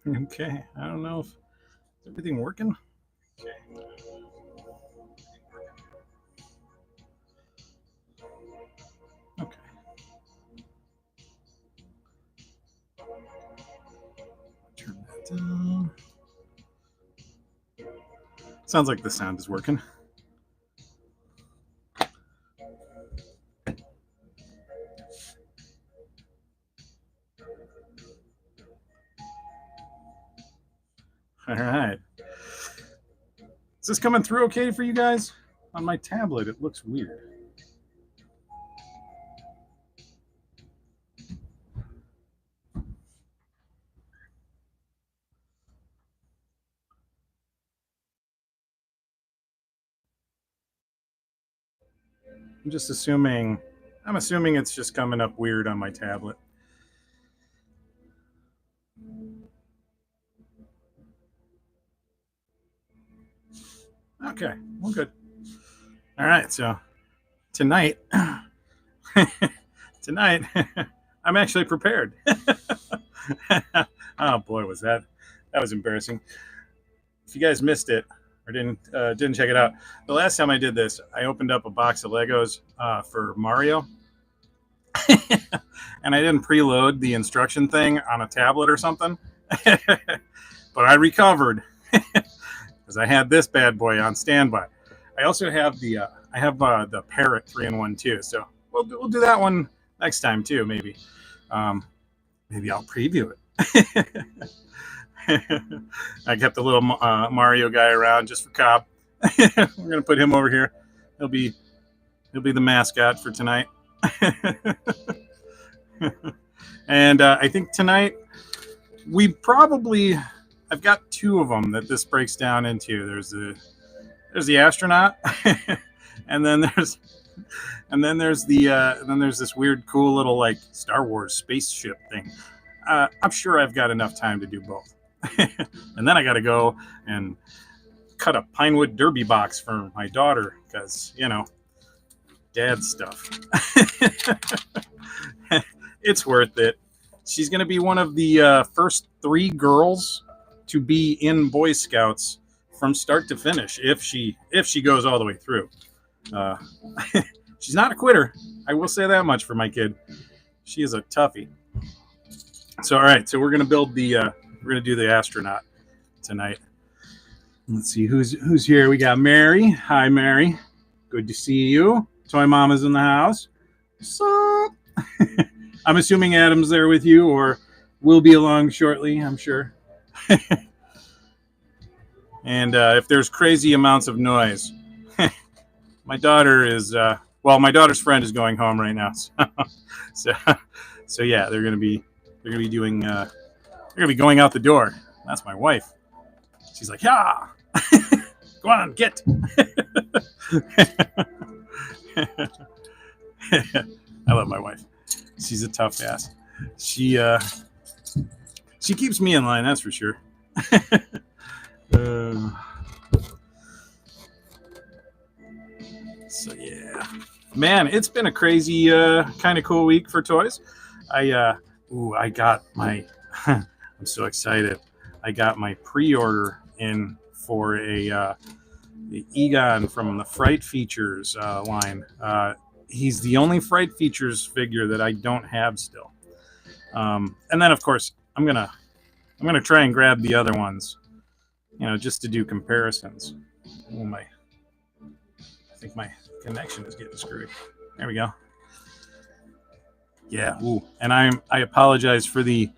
Okay, I don't know if is everything working. Okay. Okay. Turn that down. Sounds like the sound is working. All right. Is this coming through okay for you guys? On my tablet, it looks weird. I'm just assuming. I'm assuming it's just coming up weird on my tablet. Okay, well, good. All right, so tonight, tonight, I'm actually prepared. Oh boy, that was embarrassing. If you guys missed it or didn't check it out, the last time I did this, I opened up a box of Legos for Mario, and I didn't preload the instruction thing on a tablet or something. But I recovered because I had this bad boy on standby. I also have the Parrot 3-in-1 too, so we'll do that one next time too. Maybe I'll preview it. I kept the little Mario guy around just for Cobb. We're gonna put him over here. He'll be the mascot for tonight. And I think tonight we probably I've got two of them that this breaks down into. There's the astronaut, and then there's this weird, cool little like Star Wars spaceship thing. I'm sure I've got enough time to do both. And then I got to go and cut a Pinewood Derby box for my daughter because dad stuff. It's worth it. She's going to be one of the first 3 girls to be in Boy Scouts from start to finish if she goes all the way through. Uh, she's not a quitter. I will say that much for my kid. She is a toughie. So all right, so we're gonna do the astronaut tonight. Let's see who's here. We got Mary. Hi, Mary. Good to see you. Toy Mama's in the house. So I'm assuming Adam's there with you, or will be along shortly. I'm sure. And if there's crazy amounts of noise, my daughter is my daughter's friend is going home right now. So yeah, they're gonna be doing they're gonna be going out the door. That's my wife. She's like, yeah, go on, get. I love my wife. She's a tough ass. She keeps me in line, that's for sure. So yeah, man, it's been a crazy kind of cool week for toys. I got my I'm so excited. I got my pre-order in for the Egon from the Fright Features line. He's the only Fright Features figure that I don't have still. And then of course I'm gonna try and grab the other ones, just to do comparisons. Oh my! I think my connection is getting screwed. There we go. Yeah. Ooh. And I apologize for the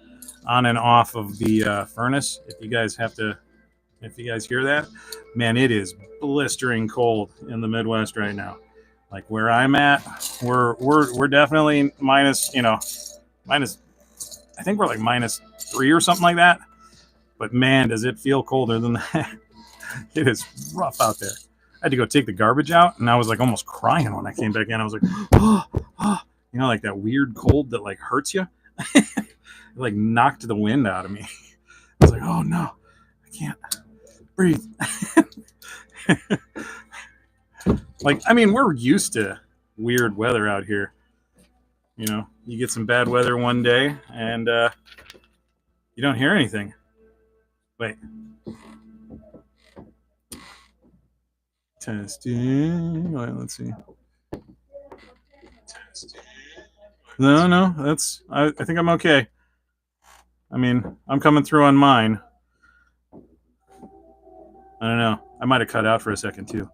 on and off of the furnace. If you guys hear that, man, it is blistering cold in the Midwest right now. Like where I'm at, we're definitely minus. I think we're like -3 or something like that. But man, does it feel colder than that. It is rough out there. I had to go take the garbage out, and I was like almost crying when I came back in. I was like, oh, oh. Like that weird cold that like hurts you. It like knocked the wind out of me. I was like, oh no, I can't breathe. Like, I mean, we're used to weird weather out here. You get some bad weather one day, and you don't hear anything. Wait. Testing. Wait, let's see. Testing. No, that's. I think I'm okay. I mean, I'm coming through on mine. I don't know. I might have cut out for a second too.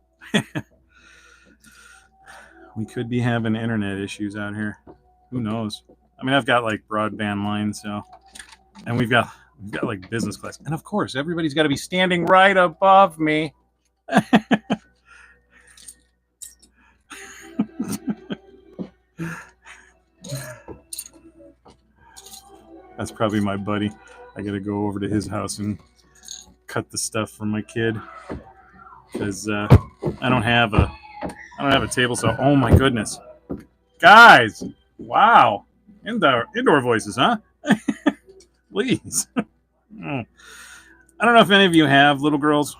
We could be having internet issues out here. Who knows? I mean, I've got like broadband lines, so, and we've got like business class, and of course, everybody's got to be standing right above me. That's probably my buddy. I got to go over to his house and cut the stuff for my kid because I don't have a table saw. Oh my goodness, guys! Wow, indoor voices, huh? Please. I don't know if any of you have little girls,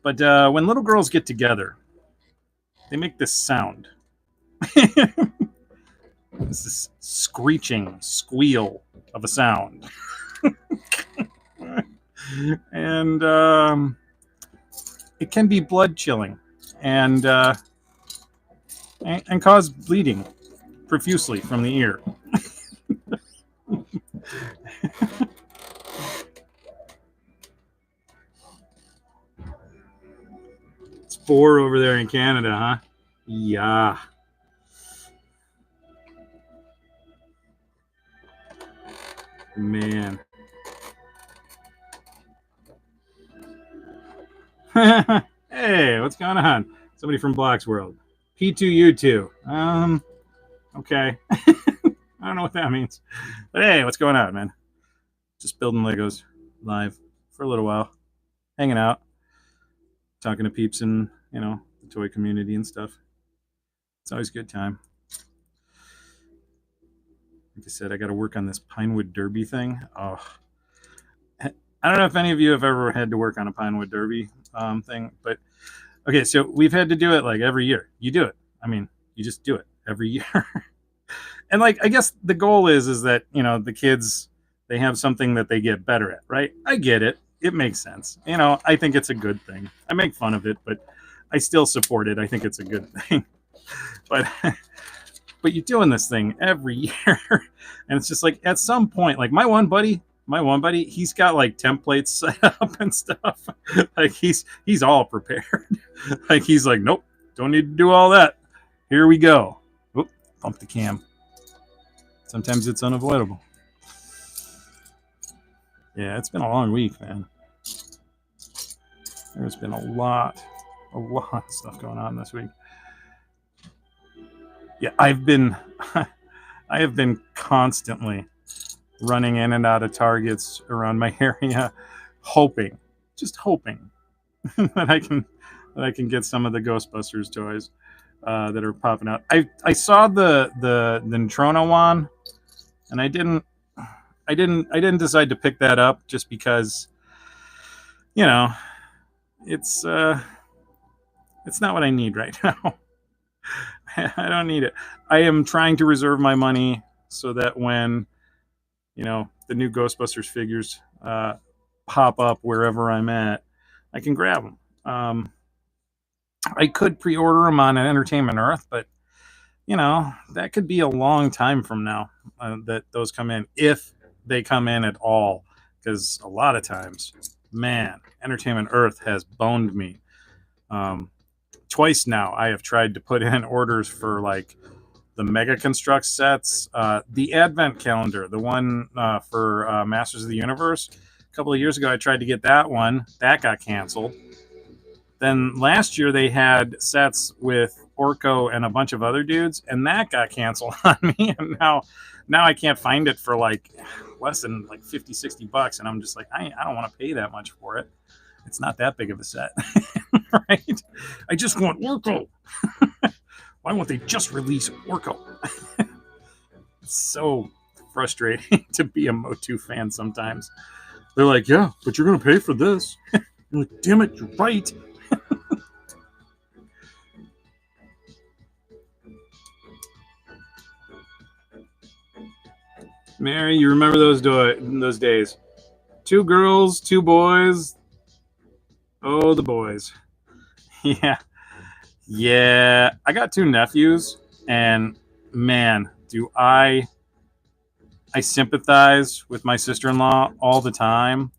but when little girls get together, they make this sound. It's this screeching squeal of a sound. And it can be blood chilling and cause bleeding profusely from the ear. It's 4 over there in Canada, huh? Yeah. Man. Hey, what's going on? Somebody from Block's World. P2U2. Okay. I don't know what that means. But hey, what's going on, man? Just building Legos live for a little while. Hanging out. Talking to peeps in, the toy community and stuff. It's always a good time. Like I said, I got to work on this Pinewood Derby thing. Oh, I don't know if any of you have ever had to work on a Pinewood Derby thing, but okay, so we've had to do it like every year. You do it. I mean, you just do it every year. And like, I guess the goal is that, the kids, they have something that they get better at, right? I get it. It makes sense. I think it's a good thing. I make fun of it, but I still support it. I think it's a good thing. But you're doing this thing every year. And it's just like, at some point, like my one buddy, he's got like templates set up and stuff. Like he's all prepared. Like he's like, nope, don't need to do all that. Here we go. Oop, bump the cam. Sometimes it's unavoidable. Yeah, it's been a long week, man. There's been a lot of stuff going on this week. Yeah, I have been constantly running in and out of Targets around my area, just hoping that I can get some of the Ghostbusters toys that are popping out. I saw the Neutrona one, and I didn't decide to pick that up just because, it's not what I need right now. I don't need it. I am trying to reserve my money so that when, the new Ghostbusters figures pop up wherever I'm at, I can grab them. I could pre-order them on Entertainment Earth, but, that could be a long time from now that those come in, if they come in at all, because a lot of times, man, Entertainment Earth has boned me. Twice now I have tried to put in orders for like the Mega Construct sets, the Advent calendar, the one for Masters of the Universe. A couple of years ago I tried to get that one. That got canceled. Then last year they had sets with Orko and a bunch of other dudes, and that got canceled on me. And now I can't find it for like less than like $50-$60, and I'm just like, I don't want to pay that much for it. It's not that big of a set. Right? I just want Orko. Why won't they just release Orko? It's so frustrating to be a Motu fan sometimes. They're like, yeah, but you're going to pay for this. You're like, damn it, you're right. Mary, you remember those days? 2 girls, 2 boys. Oh, the boys. Yeah. Yeah. I got 2 nephews, and man, do I sympathize with my sister-in-law all the time.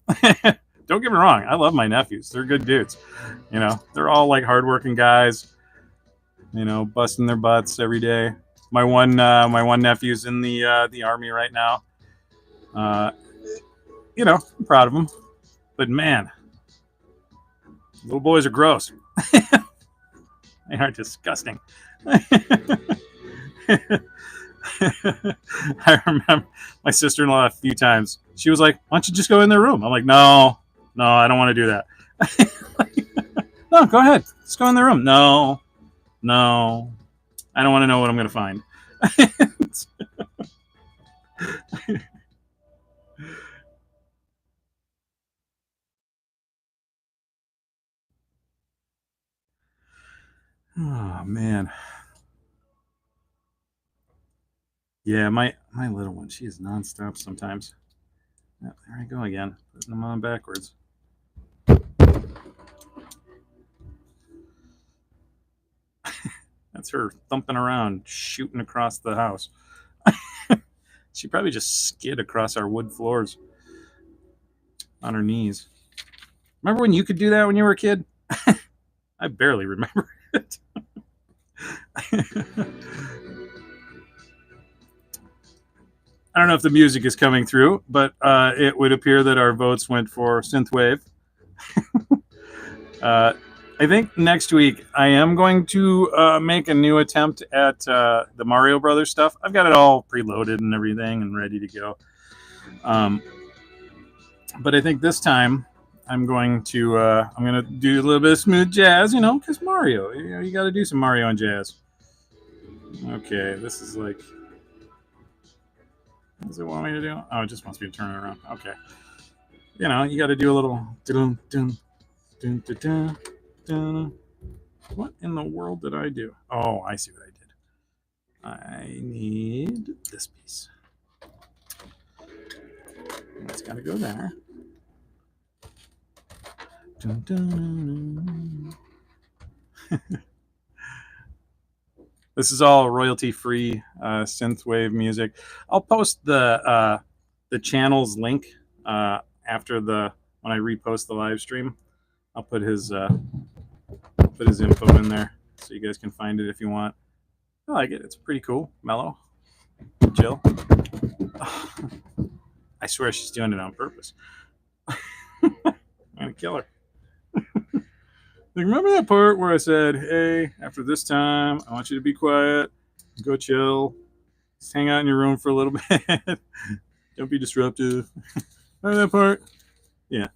Don't get me wrong, I love my nephews. They're good dudes. They're all like hardworking guys, busting their butts every day. My one nephew's in the army right now. Uh, I'm proud of him. But man, little boys are gross. They are disgusting. I remember my sister-in-law a few times. She was like, "Why don't you just go in their room?" I'm like, "No, I don't want to do that." No, go ahead. Let's go in their room. No, I don't want to know what I'm going to find. Oh man, yeah, my little one, she is nonstop sometimes. Yeah, there I go again, putting them on backwards. That's her thumping around, shooting across the house. She probably just skid across our wood floors on her knees. Remember when you could do that when you were a kid? I barely remember it. I don't know if the music is coming through, but it would appear that our votes went for synthwave. I think next week I am going to make a new attempt at the Mario Brothers stuff. I've got it all preloaded and everything and ready to go. But I think this time I'm going to do a little bit of smooth jazz, because Mario, you got to do some Mario and jazz. Okay, this is like, what does it want me to do? Oh, it just wants me to turn it around. Okay, you got to do a little. Dun, dun, dun, dun, dun, dun. What in the world did I do? Oh, I see what I did. I need this piece. It's got to go there. Dun, dun, dun. This is all royalty-free synthwave music. I'll post the channel's link after when I repost the live stream. I'll put his info in there so you guys can find it if you want. I like it. It's pretty cool, mellow, chill. I swear she's doing it on purpose. I'm gonna kill her. Like, remember that part where I said, "Hey, after this time, I want you to be quiet, go chill, just hang out in your room for a little bit. Don't be disruptive." Remember that part? Yeah.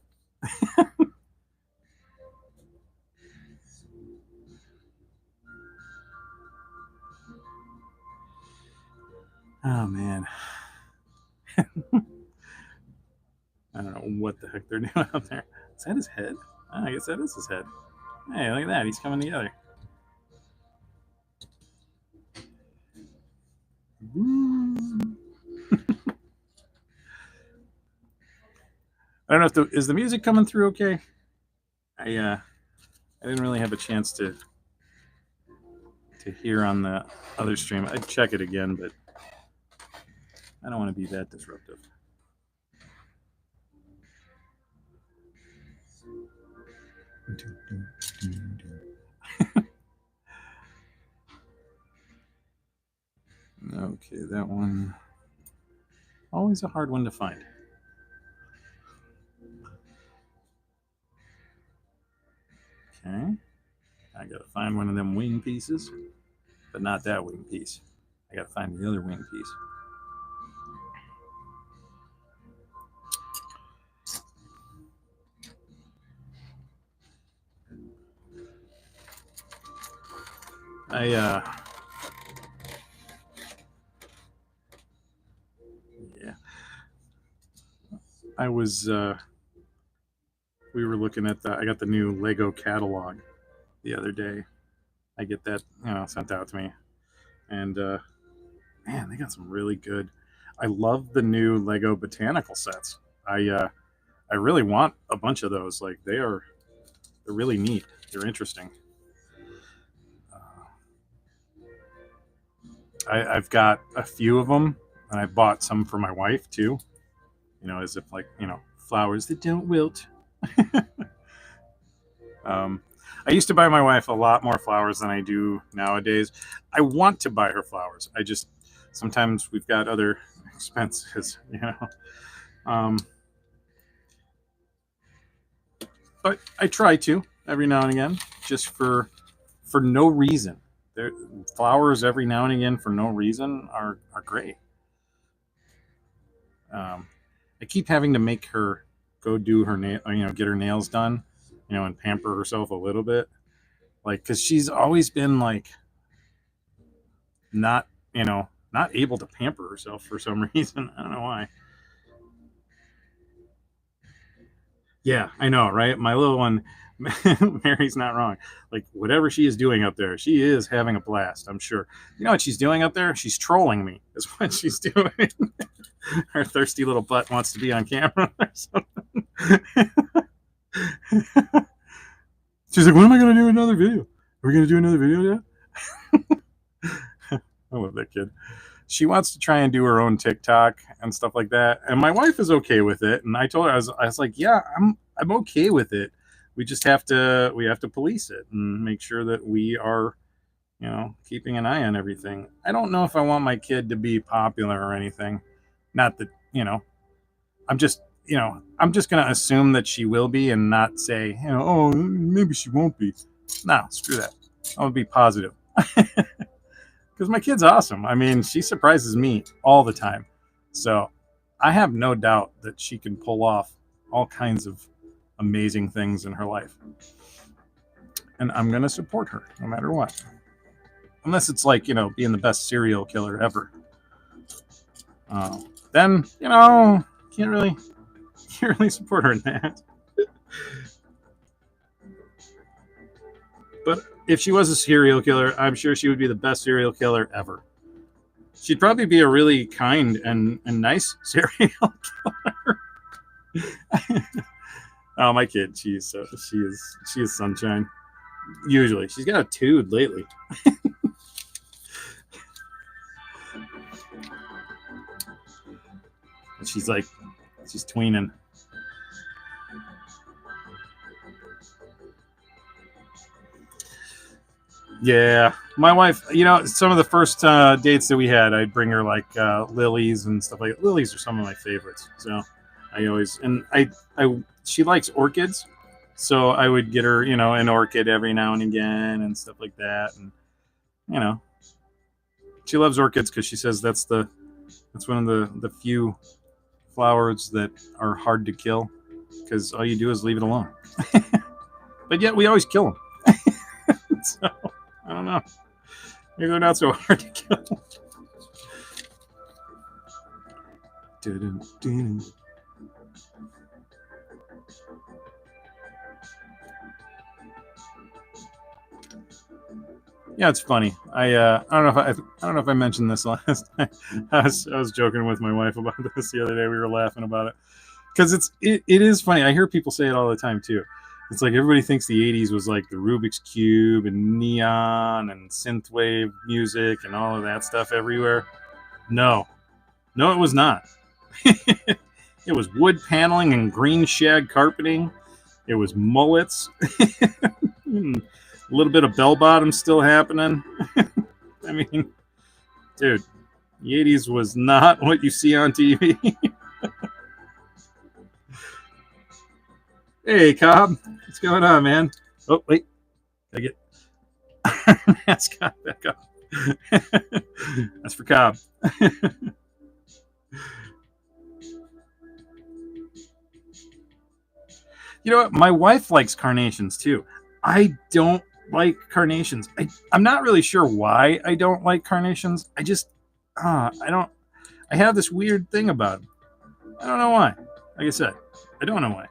Oh man. I don't know what the heck they're doing out there. Is that his head? Oh, I guess that is his head. Hey, look at that. He's coming together. I don't know if is the music coming through okay? I didn't really have a chance to hear on the other stream. I'd check it again, but I don't want to be that disruptive. Okay, that one. Always a hard one to find. Okay. I gotta find one of them wing pieces, but not that wing piece. I gotta find the other wing piece. Yeah. I was we were looking at I got the new Lego catalog the other day. I get that, sent out to me. And man, they got some really good. I love the new Lego botanical sets. I I really want a bunch of those. Like they're really neat. They're interesting. I've got a few of them, and I bought some for my wife too. As if like flowers that don't wilt. um, I used to buy my wife a lot more flowers than I do nowadays. I want to buy her flowers. I just sometimes we've got other expenses. Um, but I try to every now and again, just for no reason. There, flowers every now and again for no reason are great. Um, I keep having to make her go do her nail, get her nails done, and pamper herself a little bit, like because she's always been like not, not able to pamper herself for some reason. I don't know why. Yeah, I know, right? My little one, Mary's not wrong. Like whatever she is doing up there, she is having a blast. I'm sure. You know what she's doing up there? She's trolling me. Is what she's doing. Her thirsty little butt wants to be on camera or something. She's like, "When am I going to do another video? Are we going to do another video yet?" I love that kid. She wants to try and do her own TikTok and stuff like that, and my wife is okay with it. And I told her, I was like, "Yeah, I'm okay with it. We just have to police it and make sure that we are, keeping an eye on everything." I don't know if I want my kid to be popular or anything. Not that I'm just gonna assume that she will be and not say, oh, maybe she won't be. No, screw that. I'll be positive. Because my kid's awesome. I mean, she surprises me all the time. So I have no doubt that she can pull off all kinds of amazing things in her life. And I'm going to support her no matter what. Unless it's like, being the best serial killer ever. Then, can't really support her in that. But if she was a serial killer, I'm sure she would be the best serial killer ever. She'd probably be a really kind and nice serial killer. Oh, my kid, she is sunshine. Usually, she's got a tood lately. And she's tweening. Yeah, my wife. Some of the first dates that we had, I'd bring her like lilies and stuff like that. Lilies are some of my favorites. So I always she likes orchids, so I would get her an orchid every now and again and stuff like that. And she loves orchids because she says that's one of the few flowers that are hard to kill because all you do is leave it alone. But yet we always kill them. So I don't know. Maybe they're not so hard to kill. Yeah, it's funny. I don't know if I mentioned this last time. I was joking with my wife about this the other day. We were laughing about it because it is funny. I hear people say it all the time too. It's like everybody thinks the 80s was like the Rubik's Cube and neon and synthwave music and all of that stuff everywhere. No, it was not. It was wood paneling and green shag carpeting. It was mullets. A little bit of bell bottoms still happening. I mean, dude, the 80s was not what you see on TV. Hey, Cobb. What's going on, man? Oh, wait. I get mascot back up. That's for Cobb. You know what? My wife likes carnations, too. I don't like carnations. I'm not really sure why I don't like carnations. I just, I have this weird thing about them. I don't know why. Like I said, I don't know why.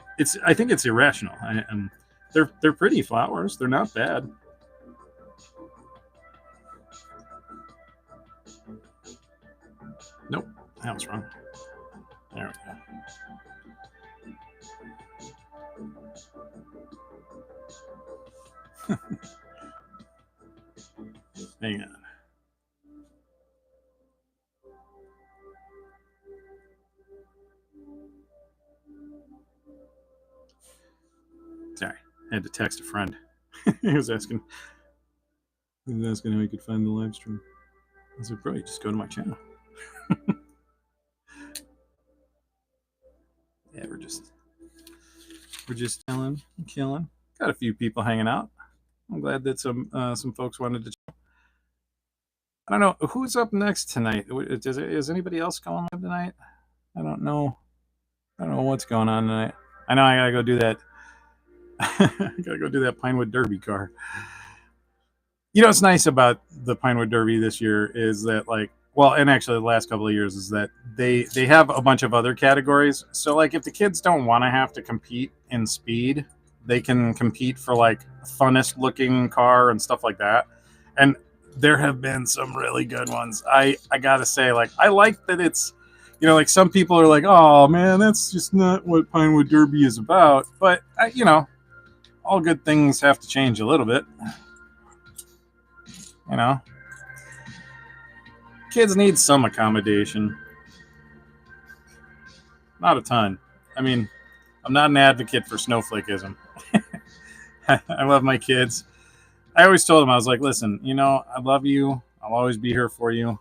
I think it's irrational. And they're pretty flowers. They're not bad. Nope, that was wrong. There we go. Hang on. Sorry, I had to text a friend. he was asking how he could find the live stream. I said, bro, you just go to my channel. Yeah, we're just killing. Got a few people hanging out. I'm glad that some folks wanted to. I don't know who's up next tonight. Is anybody else going live tonight? I don't know. I don't know what's going on tonight. I know I gotta go do that. I gotta go do that Pinewood Derby car. You know what's nice about the Pinewood Derby this year is that, like, well, and actually the last couple of years is that they have a bunch of other categories. So like if the kids don't want to have to compete in speed, they can compete for like funnest looking car and stuff like that. And there have been some really good ones. I gotta say, like, I like that it's, you know, like some people are like, oh man, that's just not what Pinewood Derby is about. But you know, all good things have to change a little bit. You know, kids need some accommodation. Not a ton. I mean, I'm not an advocate for snowflakeism. I love my kids. I always told them, I was like, listen, you know, I love you. I'll always be here for you.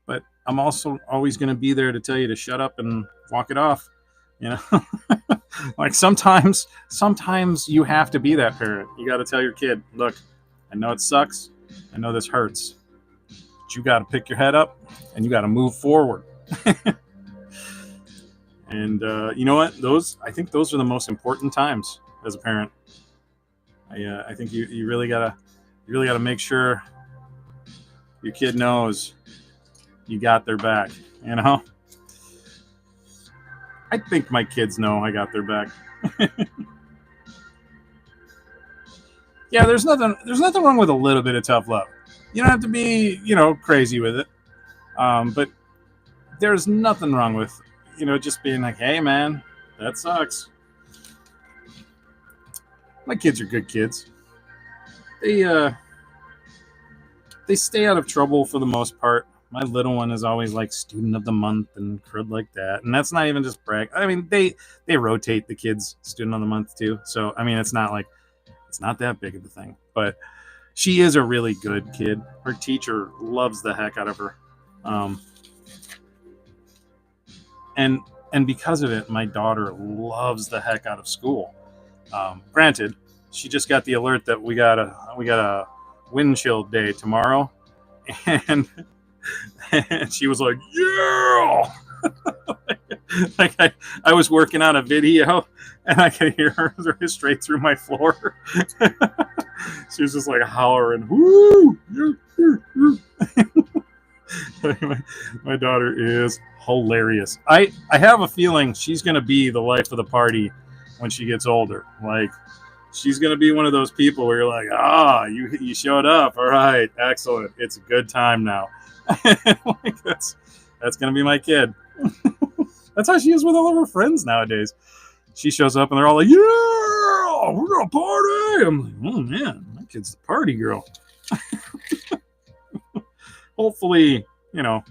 But I'm also always going to be there to tell you to shut up and walk it off. You know, like sometimes you have to be that parent. You got to tell your kid, look, I know it sucks. I know this hurts. But you got to pick your head up and you got to move forward. And you know what? I think those are the most important times as a parent. I think you really gotta make sure your kid knows you got their back. You know, I think my kids know I got their back. Yeah, there's nothing wrong with a little bit of tough love. You don't have to be, you know, crazy with it, but there's nothing wrong with, you know, just being like, hey man, that sucks. My kids are good kids. They stay out of trouble for the most part. My little one is always like student of the month and crud like that, and that's not even just brag. I mean, they rotate the kids student of the month too. So I mean, it's not that big of a thing. But she is a really good kid. Her teacher loves the heck out of her, and because of it, my daughter loves the heck out of school. Granted, she just got the alert that we got a wind chill day tomorrow, and she was like, yeah. Like I was working on a video and I could hear her straight through my floor. She was just like hollering, woo. My daughter is hilarious. I have a feeling she's going to be the life of the party when she gets older. Like, she's going to be one of those people where you're like, you showed up. All right, excellent. It's a good time now. Like that's going to be my kid. That's how she is with all of her friends nowadays. She shows up and they're all like, yeah, we're going to party. I'm like, oh man, my kid's the party girl. Hopefully, you know,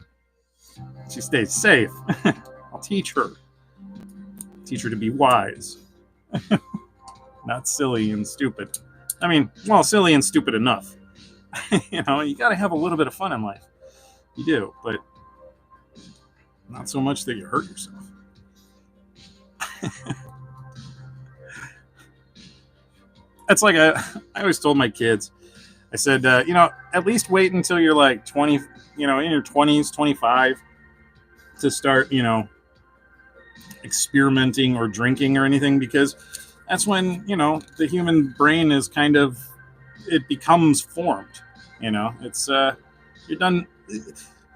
she stays safe. I'll teach her to be wise. Not silly and stupid. I mean, well, silly and stupid enough. You know, you got to have a little bit of fun in life. You do, but not so much that you hurt yourself. It's like I always told my kids, I said, you know, at least wait until you're like 20, you know, in your 20s, 25 to start, you know, experimenting or drinking or anything, because that's when, you know, the human brain is kind of, it becomes formed. You know, it's you're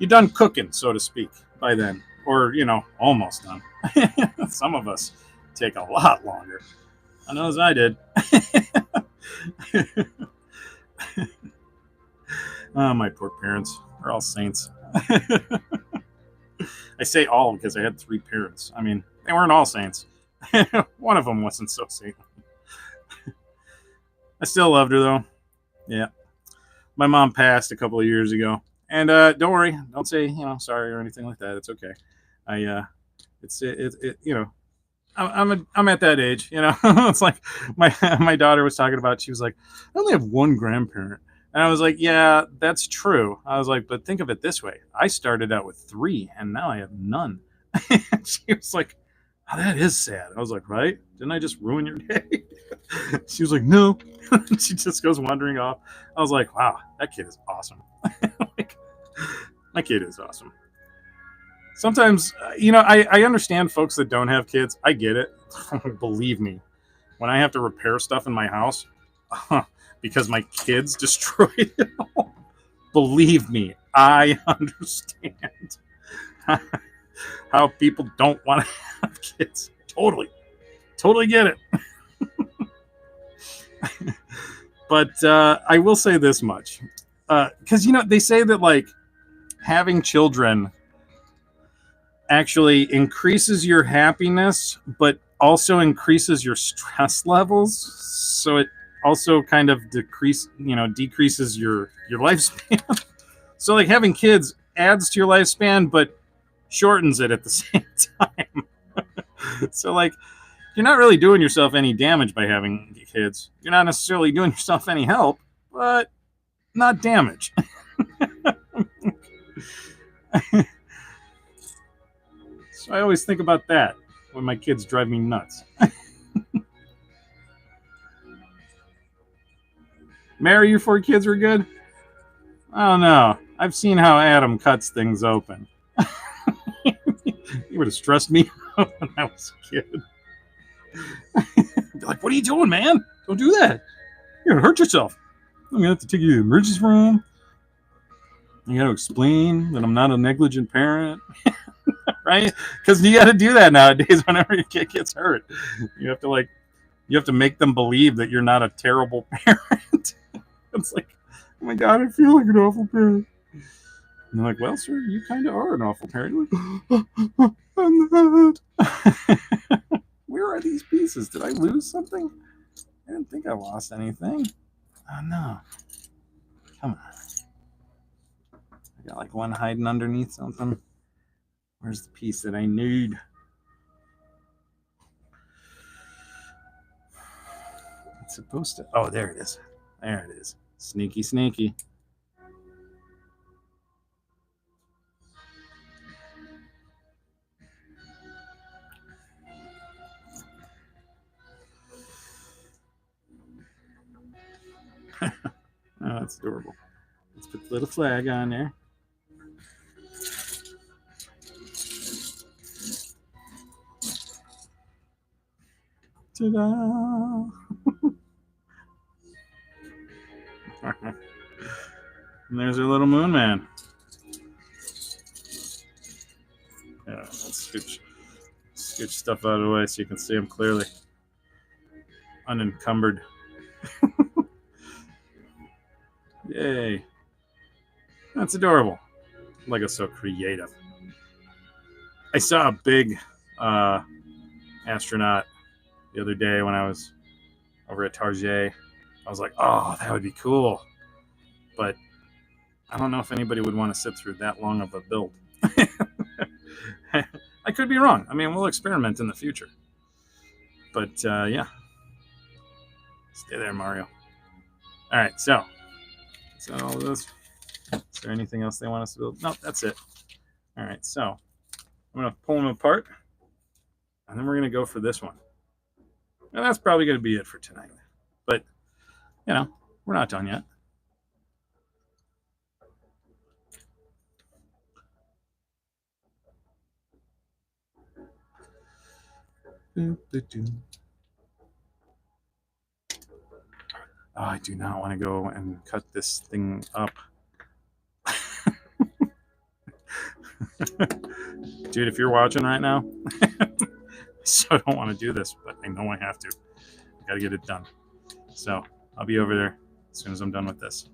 done cooking, so to speak, by then, or, you know, almost done. Some of us take a lot longer. I know as I did. Oh, my poor parents are all saints. I say all because I had 3 parents. I mean, they weren't all saints. One of them wasn't so saintly. I still loved her though. Yeah. My mom passed a couple of years ago, and don't worry, don't say sorry or anything like that. It's okay. I it I'm at that age. It's like my daughter was talking about. She was like, I only have one grandparent, and I was like, yeah, that's true. I was like, but think of it this way: I started out with three, and now I have none. She was like, oh, that is sad. I was like, right? Didn't I just ruin your day? She was like, no. She just goes wandering off. I was like, wow, that kid is awesome. Like, my kid is awesome. Sometimes, I understand folks that don't have kids. I get it. Believe me, when I have to repair stuff in my house because my kids destroyed it all, believe me, I understand how people don't want to have kids. Totally get it. But I will say this much, because they say that like having children actually increases your happiness, but also increases your stress levels. So it also kind of decreases your lifespan. So like having kids adds to your lifespan, but shortens it at the same time. So like you're not really doing yourself any damage by having kids. You're not necessarily doing yourself any help, but not damage. So I always think about that when my kids drive me nuts. Mary, your four kids were good? I don't know. I've seen how Adam cuts things open. He would have stressed me out when I was a kid. Be like, what are you doing, man? Don't do that. You're going to hurt yourself. I'm going to have to take you to the emergency room. You got to explain that I'm not a negligent parent. Right? Because you got to do that nowadays whenever your kid gets hurt. You have to make them believe that you're not a terrible parent. It's like, oh my God, I feel like an awful parent. And they're like, well, sir, you kind of are an awful parent. Like, I'm not. Where are these pieces? Did I lose something? I didn't think I lost anything. Oh, no. Come on. I got like one hiding underneath something. Where's the piece that I need? It's supposed to. Oh, there it is. There it is. Sneaky, sneaky. Oh, that's adorable. Let's put the little flag on there. Ta-da! And there's our little moon man. Yeah, let's scooch stuff out of the way so you can see him clearly. Unencumbered. Yay. That's adorable. Lego's so creative. I saw a big astronaut the other day when I was over at Target. I was like, oh, that would be cool. But I don't know if anybody would want to sit through that long of a build. I could be wrong. I mean, we'll experiment in the future. But yeah. Stay there, Mario. All right, so is that all of this? Is there anything else they want us to build? No, that's it. All right, so I'm going to pull them apart, and then we're going to go for this one. And that's probably going to be it for tonight. But, we're not done yet. Oh, I do not want to go and cut this thing up. Dude, if you're watching right now, so I don't want to do this, but I know I have to. I got to get it done. So I'll be over there as soon as I'm done with this.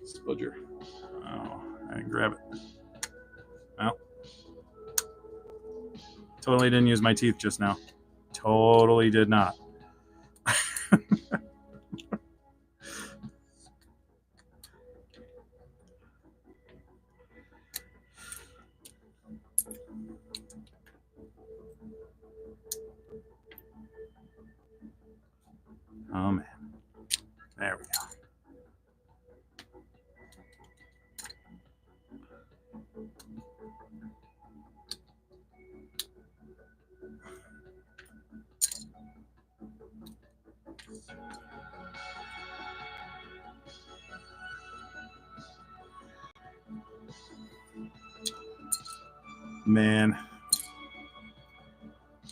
Spudger. Oh, I didn't grab it. Well, totally didn't use my teeth just now. Totally did not. Oh, man. There we go. Man,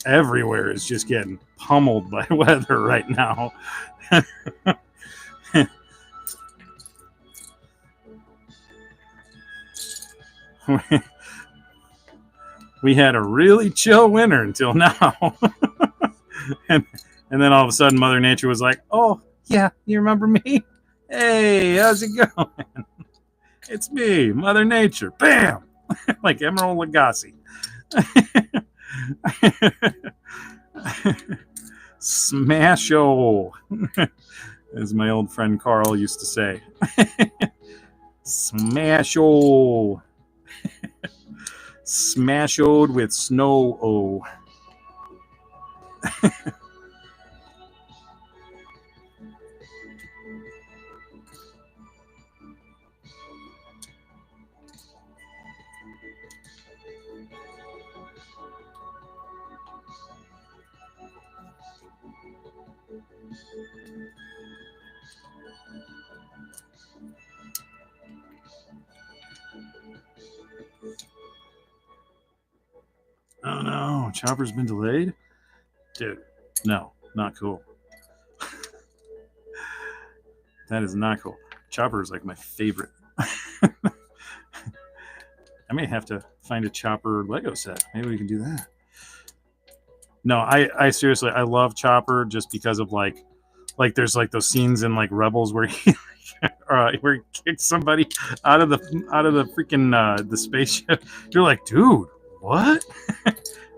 everywhere is just getting pummeled by weather right now. We had a really chill winter until now. and then all of a sudden Mother Nature was like, oh, yeah, you remember me? Hey, how's it going? It's me, Mother Nature. Bam! Like Emerald Lagasse. Smash-o, as my old friend Carl used to say. Smash-o. Smash-o'd with snow-o. Oh no, Chopper's been delayed? Dude, no, not cool. That is not cool. Chopper is like my favorite. I may have to find a Chopper Lego set. Maybe we can do that. No, I seriously, I love Chopper just because of like there's like those scenes in like Rebels where he where he kicks somebody out of the freaking the spaceship. You're like, dude, what?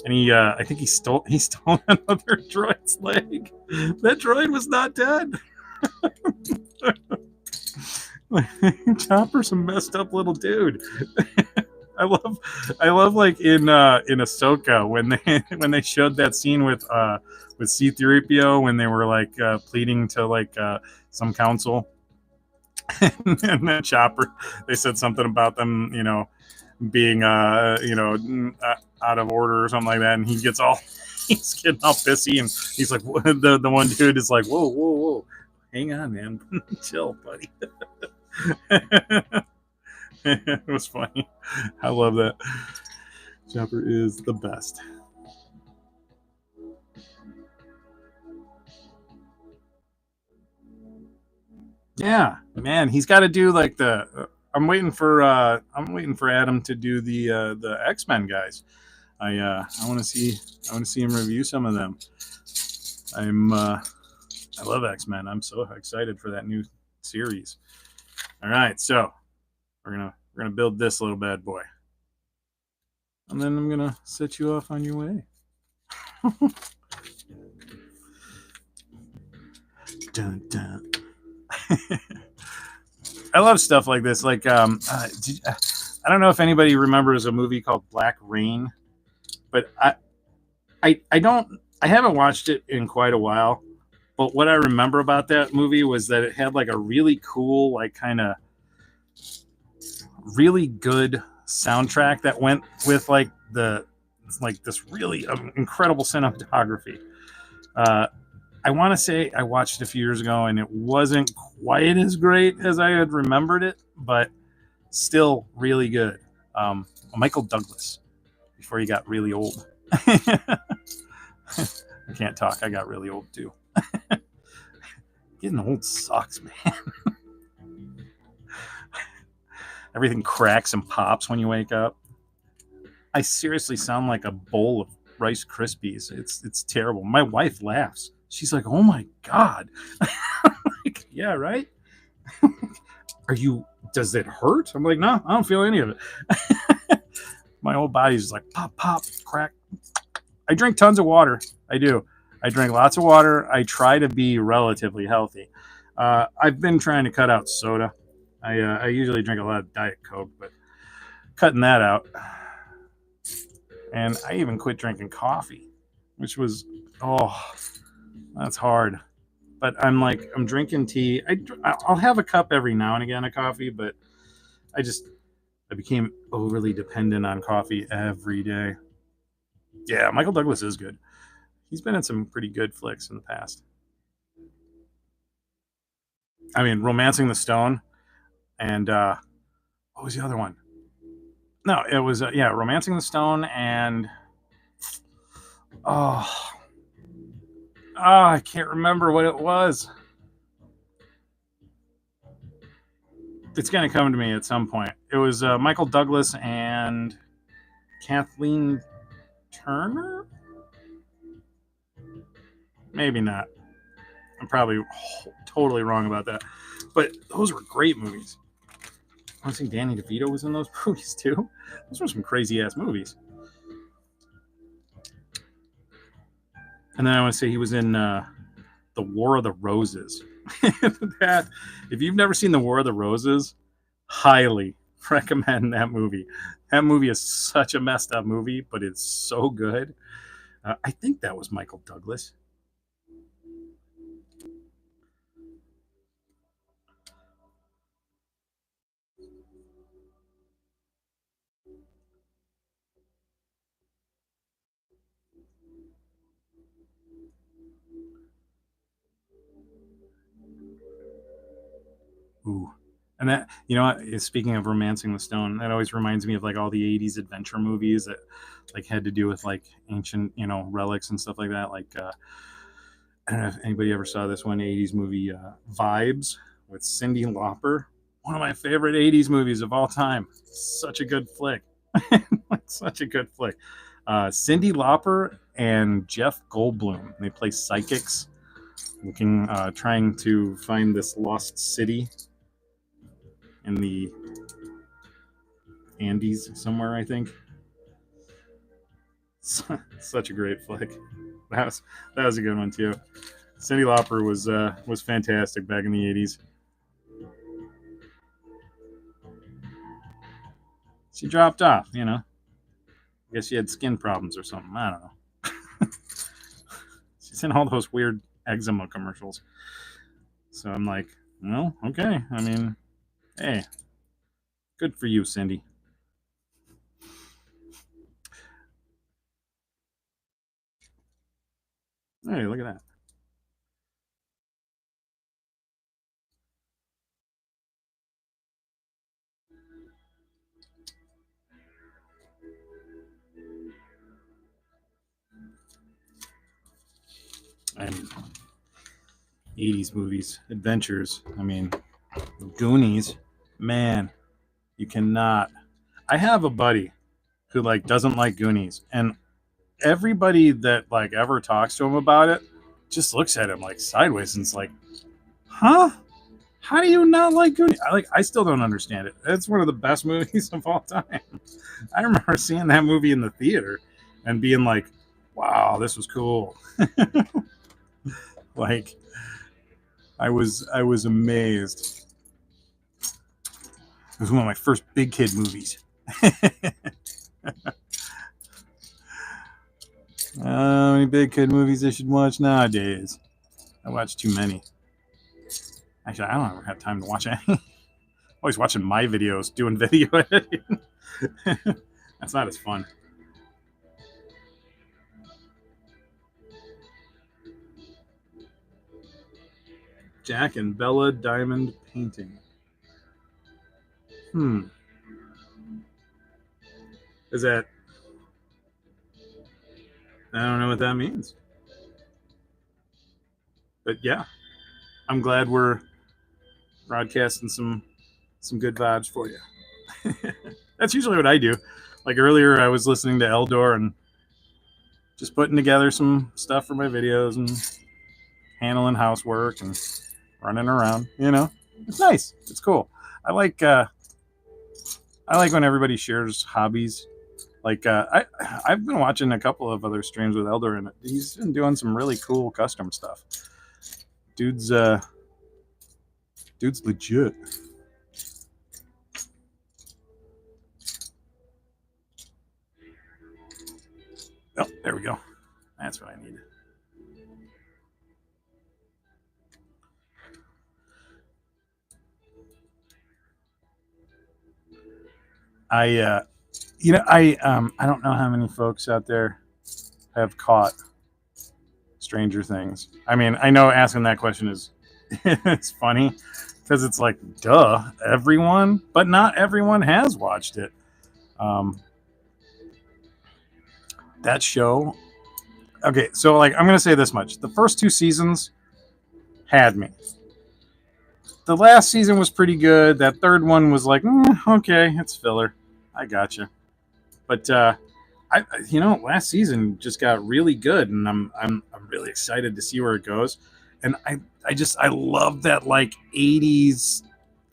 And he I think he stole another droid's leg. That droid was not dead. Chopper's a messed up little dude. I love like in Ahsoka when they showed that scene with C-3PO when they were like pleading to like some council. And then Chopper, they said something about them, being out of order or something like that, and he's getting all pissy, and he's like, the one dude is like, whoa, hang on, man, chill, buddy. It was funny. I love that. Chopper is the best. Yeah, man, he's got to do like the. I'm waiting for Adam to do the X-Men guys. I want to see him review some of them. I love X-Men. I'm so excited for that new series. All right, so we're gonna build this little bad boy, and then I'm gonna set you off on your way. Dun, dun. I love stuff like this. Like, I don't know if anybody remembers a movie called Black Rain, but I haven't watched it in quite a while. But what I remember about that movie was that it had like a really cool, like kind of really good soundtrack that went with like this really incredible cinematography. I want to say I watched it a few years ago and it wasn't quite as great as I had remembered it, but still really good. Michael Douglas, before he got really old. I can't talk. I got really old too. Getting old sucks, man. Everything cracks and pops when you wake up. I seriously sound like a bowl of Rice Krispies. It's terrible. My wife laughs. She's like, "Oh my God." Like, yeah, right? Does it hurt? I'm like, no, I don't feel any of it. My whole body's just like pop, pop, crack. I drink tons of water. I do. I drink lots of water. I try to be relatively healthy. I've been trying to cut out soda. I usually drink a lot of Diet Coke, but cutting that out. And I even quit drinking coffee, which was, that's hard. But I'm drinking tea. I'll have a cup every now and again of coffee, but I just I became overly dependent on coffee every day. Yeah, Michael Douglas is good. He's been in some pretty good flicks in the past. I mean, Romancing the Stone and what was the other one? No, it was yeah, Romancing the Stone and oh, I can't remember what it was. It's gonna come to me at some point. It was Michael Douglas and Kathleen Turner. Maybe not. I'm probably totally wrong about that. But those were great movies. I want to say Danny DeVito was in those movies too. Those were some crazy ass movies. And then I want to say he was in the War of the Roses. That if you've never seen the War of the Roses, highly recommend that movie. That movie is such a messed up movie, but it's so good. I think that was Michael Douglas. Ooh. And that, speaking of Romancing the Stone, that always reminds me of like all the 80s adventure movies that like had to do with like ancient, relics and stuff like that. Like, I don't know if anybody ever saw this one 80s movie, Vibes with Cyndi Lauper. One of my favorite 80s movies of all time. Such a good flick. Such a good flick. Cyndi Lauper and Jeff Goldblum. They play psychics trying to find this lost city in the Andes somewhere, I think. Such a great flick. That was a good one too. Cyndi Lauper was fantastic back in the 80s. She dropped off, I guess she had skin problems or something. I don't know. She's in all those weird eczema commercials. So I'm like, well, okay. I mean, hey, good for you, Cindy. Hey, look at that. And 80s movies, adventures. I mean, Goonies, man, you cannot. I have a buddy who like doesn't like Goonies, and everybody that like ever talks to him about it just looks at him like sideways and it's like, huh? How do you not like Goonies? I still don't understand it. It's one of the best movies of all time. I remember seeing that movie in the theater and being like, wow, this was cool. Like I was amazed. It was one of my first big kid movies. How many big kid movies I should watch nowadays? I watch too many. Actually, I don't ever have time to watch any. Always watching my videos, doing video editing. That's not as fun. Jack and Bella Diamond Painting. Hmm. Is that? I don't know what that means. But yeah, I'm glad we're broadcasting some good vibes for you. That's usually what I do. Like earlier, I was listening to Eldor and just putting together some stuff for my videos and handling housework and running around. It's nice. It's cool. I like uh, I like when everybody shares hobbies. Like I've been watching a couple of other streams with Eldor, and he's been doing some really cool custom stuff. Dude's uh, dude's legit. Oh, there we go. That's what I need. I I don't know how many folks out there have caught Stranger Things. I mean, I know asking that question is it's funny because it's like, duh, everyone, but not everyone has watched it. Um, that show. Okay, so like I'm gonna say this much: the first two seasons had me. The last season was pretty good. That third one was like, okay, it's filler. I gotcha. But last season just got really good, and I'm really excited to see where it goes. And I love that like '80s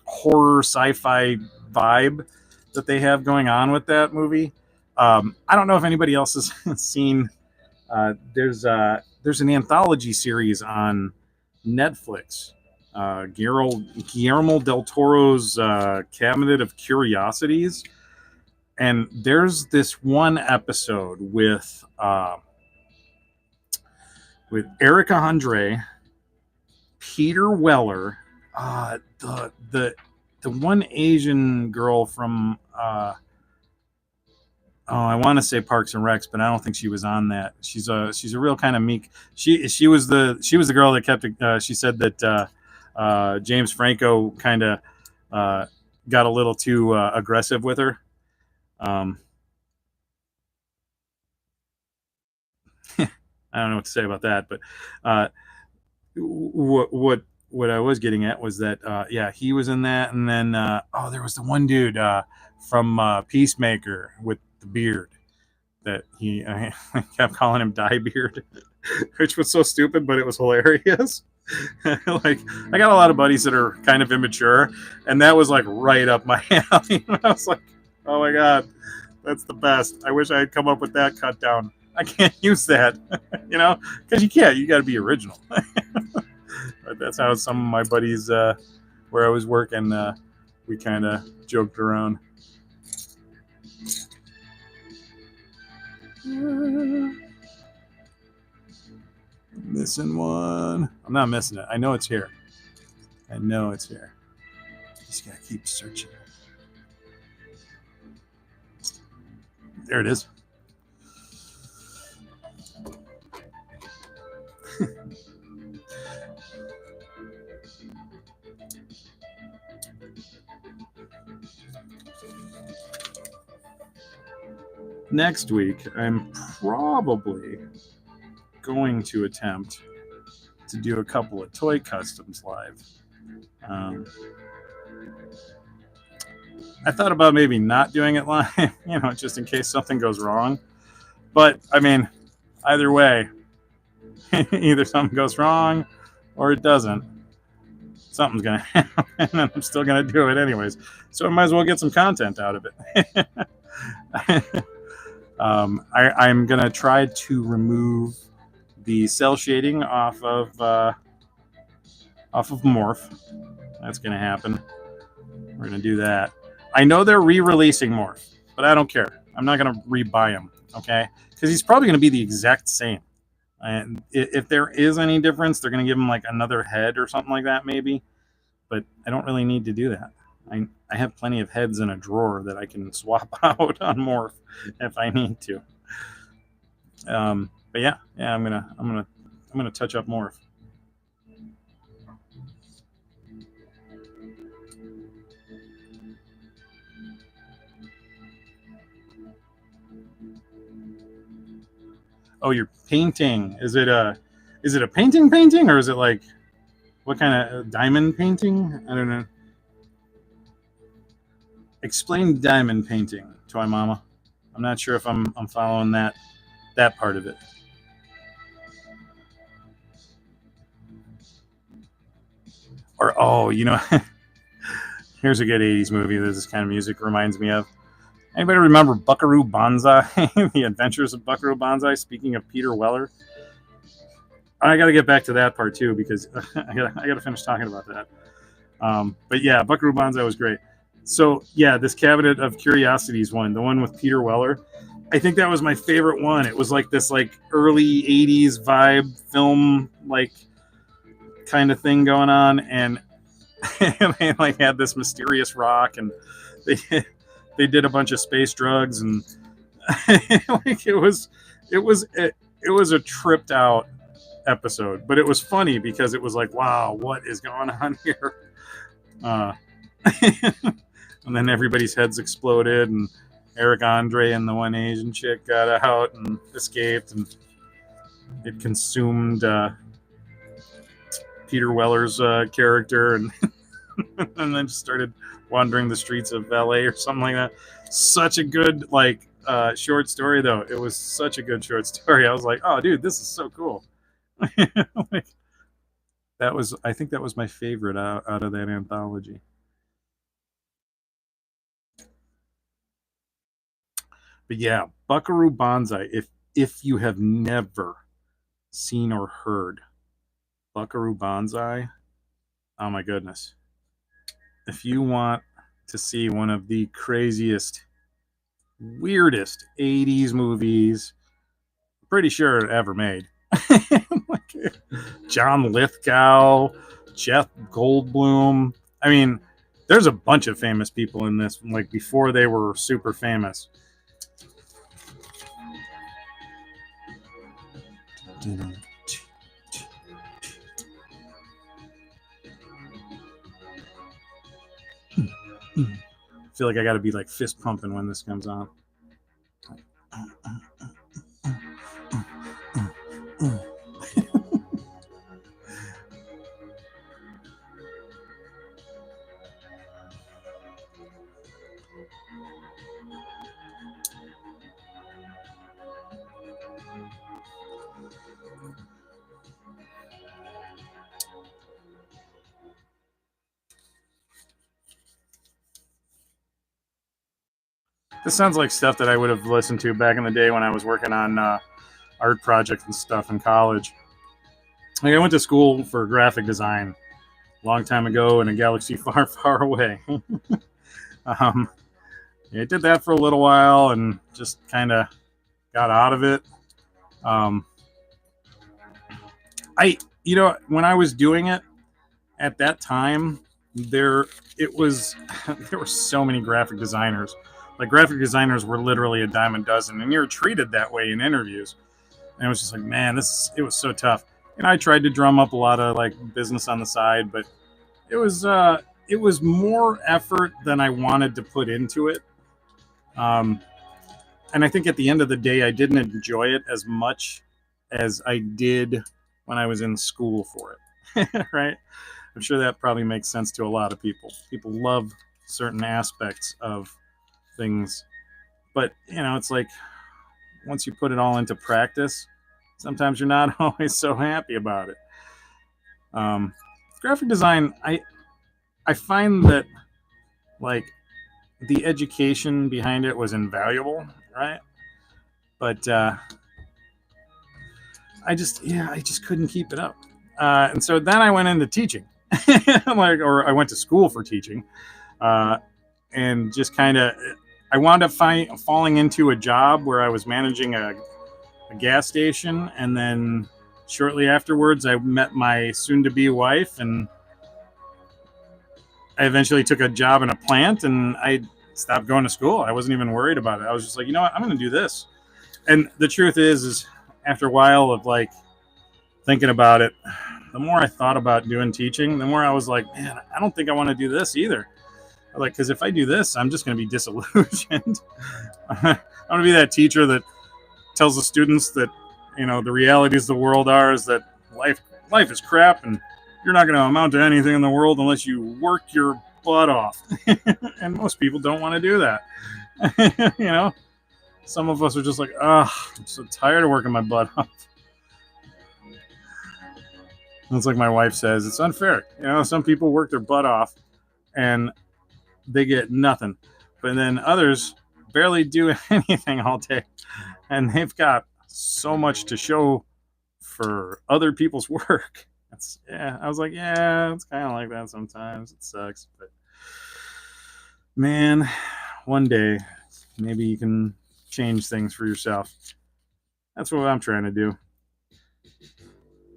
horror sci-fi vibe that they have going on with that movie. I don't know if anybody else has seen. There's an anthology series on Netflix. Guillermo del Toro's Cabinet of Curiosities, and there's this one episode with Erica Andre, Peter Weller, the one Asian girl from I want to say Parks and Recs, but I don't think she was on that. She's a real kind of meek. She was the girl that kept. She said that James Franco kind of got a little too aggressive with her. I don't know what to say about that, but what I was getting at was that he was in that, and then there was the one dude from Peacemaker with the beard that I kept calling him Dye Beard, which was so stupid, but it was hilarious. Like I got a lot of buddies that are kind of immature, and that was like right up my alley. I was like, oh my god, that's the best. I wish I had come up with that cut down. I can't use that, because you can't. You got to be original. But that's how some of my buddies, where I was working, we kind of joked around. Missing one. I'm not missing it. I know it's here. Just gotta keep searching. There it is. Next week, I'm probably going to attempt to do a couple of toy customs live. I thought about maybe not doing it live, just in case something goes wrong. But I mean, either way, either something goes wrong or it doesn't. Something's gonna happen, and I'm still gonna do it anyways. So I might as well get some content out of it. I'm gonna try to remove the cell shading off of Morph. That's gonna happen. We're gonna do that. I know they're re-releasing Morph, but I don't care. I'm not gonna re-buy him, okay? Because he's probably gonna be the exact same. And if there is any difference, they're gonna give him like another head or something like that, maybe. But I don't really need to do that. I have plenty of heads in a drawer that I can swap out on Morph if I need to. But yeah, I'm gonna touch up Morph. Oh, you're painting. Is it a painting, or is it like what kind of diamond painting? I don't know. Explain diamond painting, Toy Mama. I'm not sure if I'm following that part of it. Or here's a good 80s movie that this kind of music reminds me of. Anybody remember Buckaroo Banzai? The Adventures of Buckaroo Banzai? Speaking of Peter Weller. I got to get back to that part too, because I got to finish talking about that. But yeah, Buckaroo Banzai was great. So yeah, this Cabinet of Curiosities one, the one with Peter Weller, I think that was my favorite one. It was like this like early 80s vibe film like kind of thing going on, and they like had this mysterious rock, and they they did a bunch of space drugs, and like it was a tripped out episode, but it was funny because it was like, wow, what is going on here? Uh, and then everybody's heads exploded, and Eric Andre and the one Asian chick got out and escaped, and it consumed Peter Weller's character, and and then just started wandering the streets of LA or something like that. Such a good short story, though. It was such a good short story. I was like, oh, dude, this is so cool. Like, I think that was my favorite out of that anthology. But yeah, Buckaroo Banzai. If you have never seen or heard Buckaroo Banzai, oh my goodness. If you want to see one of the craziest, weirdest 80s movies, pretty sure ever made. Like, John Lithgow, Jeff Goldblum. I mean, there's a bunch of famous people in this, like before they were super famous. I feel like I got to be like fist pumping when this comes on. This sounds like stuff that I would have listened to back in the day when I was working on art projects and stuff in college. Like, I went to school for graphic design a long time ago in a galaxy far, far away. I did that for a little while and just kind of got out of it. When I was doing it at that time, there were so many graphic designers. Like, graphic designers were literally a dime a dozen, and you're treated that way in interviews. And it was just like, man, it was so tough. And I tried to drum up a lot of like business on the side, but it was more effort than I wanted to put into it. And I think at the end of the day, I didn't enjoy it as much as I did when I was in school for it. Right? I'm sure that probably makes sense to a lot of people. People love certain aspects of things, but it's like once you put it all into practice, sometimes you're not always so happy about it. Graphic design, I find that like the education behind it was invaluable, right? But I just couldn't keep it up, and so then I went into teaching, or I went to school for teaching, and just kind of I wound up falling into a job where I was managing a gas station, and then shortly afterwards I met my soon-to-be wife, and I eventually took a job in a plant, and I stopped going to school. I wasn't even worried about it. I was just like, you know what, I'm going to do this. And the truth is after a while of like thinking about it, the more I thought about doing teaching, the more I was like, man, I don't think I want to do this either. Like, because if I do this, I'm just going to be disillusioned. I'm going to be that teacher that tells the students that, the realities of the world is that life is crap, and you're not going to amount to anything in the world unless you work your butt off. And most people don't want to do that. Some of us are just like, I'm so tired of working my butt off. It's like my wife says, it's unfair. Some people work their butt off and they get nothing, but then others barely do anything all day, and they've got so much to show for other people's work. I was like, yeah, it's kind of like that sometimes. It sucks, but man, one day maybe you can change things for yourself. That's what I'm trying to do.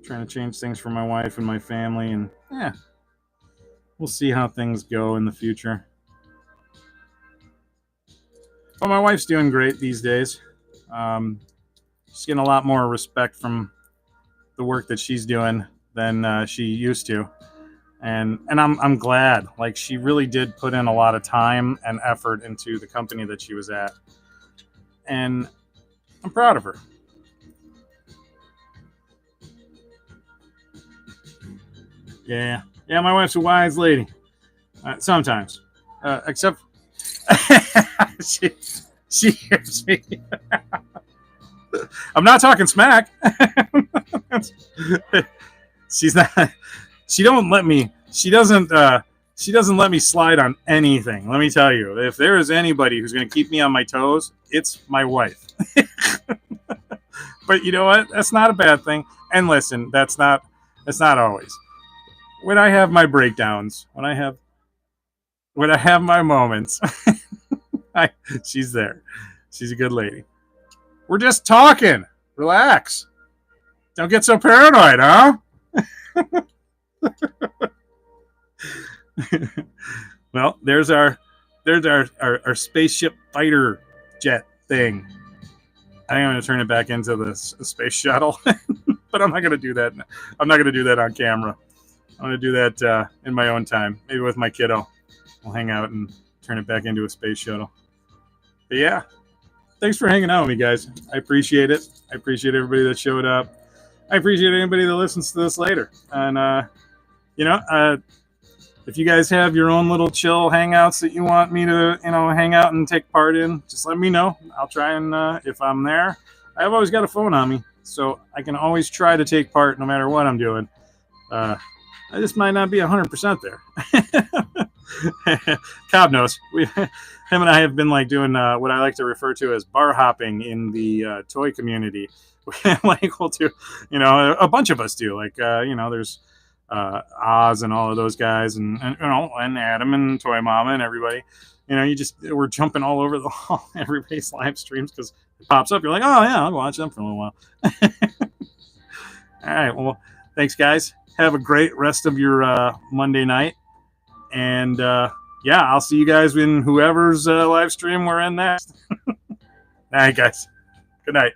Trying to change things for my wife and my family, and we'll see how things go in the future. But my wife's doing great these days. She's getting a lot more respect from the work that she's doing than she used to, and I'm glad. Like, she really did put in a lot of time and effort into the company that she was at, and I'm proud of her. Yeah, my wife's a wise lady. Sometimes, except she hears me. I'm not talking smack. She's not. She don't let me. She doesn't. She doesn't let me slide on anything. Let me tell you, if there is anybody who's going to keep me on my toes, it's my wife. But you know what? That's not a bad thing. And listen, that's not always. When I have my breakdowns, when I have my moments, she's there. She's a good lady. We're just talking. Relax. Don't get so paranoid, huh? Well, there's our spaceship fighter jet thing. I think I'm going to turn it back into the space shuttle, but I'm not going to do that. I'm not going to do that on camera. I'm going to do that in my own time, maybe with my kiddo. We'll hang out and turn it back into a space shuttle. But yeah, thanks for hanging out with me, guys. I appreciate it. I appreciate everybody that showed up. I appreciate anybody that listens to this later. And, if you guys have your own little chill hangouts that you want me to, hang out and take part in, just let me know. I'll try and, if I'm there, I've always got a phone on me, so I can always try to take part no matter what I'm doing. I just might not be 100% there. Cobb knows. Him and I have been doing what I like to refer to as bar hopping in the toy community. We'll do, a bunch of us do. There's Oz and all of those guys, and Adam and Toy Mama and everybody. We're jumping all over the wall. Everybody's live streams because it pops up. You're like, oh yeah, I'll watch them for a little while. All right. Well, thanks, guys. Have a great rest of your Monday night. And I'll see you guys in whoever's live stream we're in next. All right, guys. Good night.